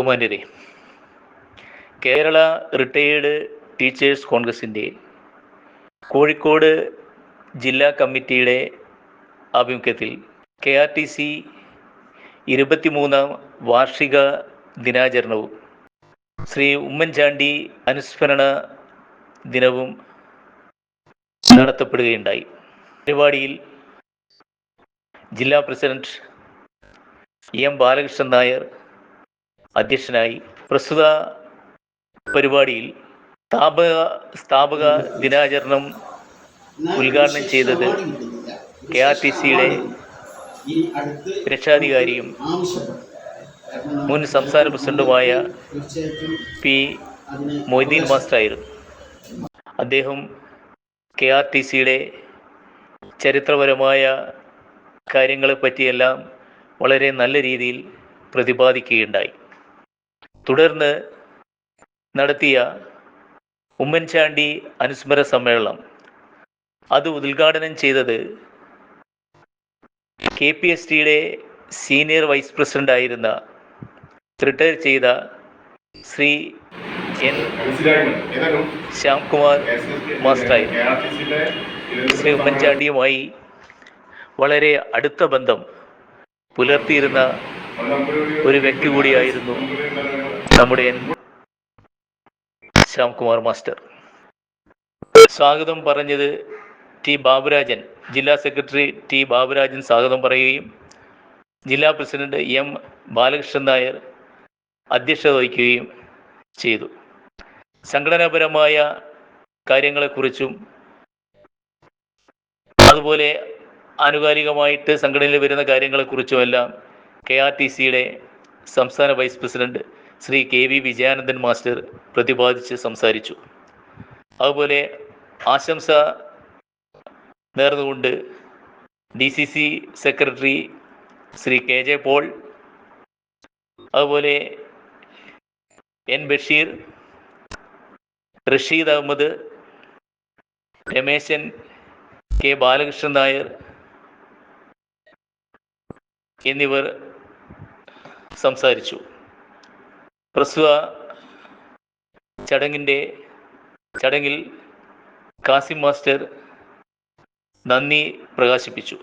ബഹുമാന്യരെ, Kerala retired teachers കോൺഗ്രസിൻ്റെ കോഴിക്കോട് ജില്ലാ കമ്മിറ്റിയുടെ ആഭിമുഖ്യത്തിൽ KRTC 23-ാം വാർഷിക ദിനാചരണവും ശ്രീ ഉമ്മൻചാണ്ടി അനുസ്മരണ ദിനവും നടത്തപ്പെടുകയുണ്ടായി. പരിപാടിയിൽ ജില്ലാ പ്രസിഡന്റ് M. ബാലകൃഷ്ണൻ നായർ അധ്യക്ഷനായി. പ്രസ്തുത പരിപാടിയിൽ സ്ഥാപക ദിനാചരണം ഉദ്ഘാടനം ചെയ്തത് KRTCയുടെ രക്ഷാധികാരിയും മുൻ സംസ്ഥാന പ്രസിഡന്റുമായ P. മൊയ്തീൻ മാസ്റ്ററായിരുന്നു. അദ്ദേഹം KRTCയുടെ ചരിത്രപരമായ കാര്യങ്ങളെപ്പറ്റിയെല്ലാം വളരെ നല്ല രീതിയിൽ പ്രതിപാദിക്കുകയുണ്ടായി. തുടർന്ന് നടത്തിയ ഉമ്മൻചാണ്ടി അനുസ്മരണ സമ്മേളനം അത് ഉദ്ഘാടനം ചെയ്തത് KPSTയുടെ സീനിയർ വൈസ് പ്രസിഡന്റ് ആയിരുന്ന റിട്ടയർ ചെയ്ത ശ്രീ N. ശ്യാംകുമാർ മാസ്റ്ററായിരുന്നു. ശ്രീ ഉമ്മൻചാണ്ടിയുമായി വളരെ അടുത്ത ബന്ധം പുലർത്തിയിരുന്ന ഒരു വ്യക്തി കൂടിയായിരുന്നു നമ്മുടെ N. ശ്യാംകുമാർ മാസ്റ്റർ. സ്വാഗതം പറഞ്ഞത് T. ബാബുരാജൻ, ജില്ലാ സെക്രട്ടറി T. ബാബുരാജൻ സ്വാഗതം പറയുകയും ജില്ലാ പ്രസിഡന്റ് M. ബാലകൃഷ്ണൻ നായർ അധ്യക്ഷത വഹിക്കുകയും ചെയ്തു. സംഘടനാപരമായ കാര്യങ്ങളെക്കുറിച്ചും അതുപോലെ ആനുകാലികമായിട്ട് സംഘടനയിൽ വരുന്ന കാര്യങ്ങളെക്കുറിച്ചുമെല്ലാം KRTCയുടെ സംസ്ഥാന vice president Shri KV Vijayanandan master പ്രതിപാദിച്ച് സംസാരിച്ചു. അതുപോലെ ആശംസ നേർന്നുകൊണ്ട് DCC secretary Shri KJ Paul, അതുപോലെ N. ബഷീർ, റഷീദ് അഹമ്മദ്, രമേശൻ, K. ബാലകൃഷ്ണൻ നായർ എന്നിവർ സംസാരിച്ചു. പ്രസ്തുത ചടങ്ങിൽ കാസിം മാസ്റ്റർ നന്ദി പ്രകാശിപ്പിച്ചു.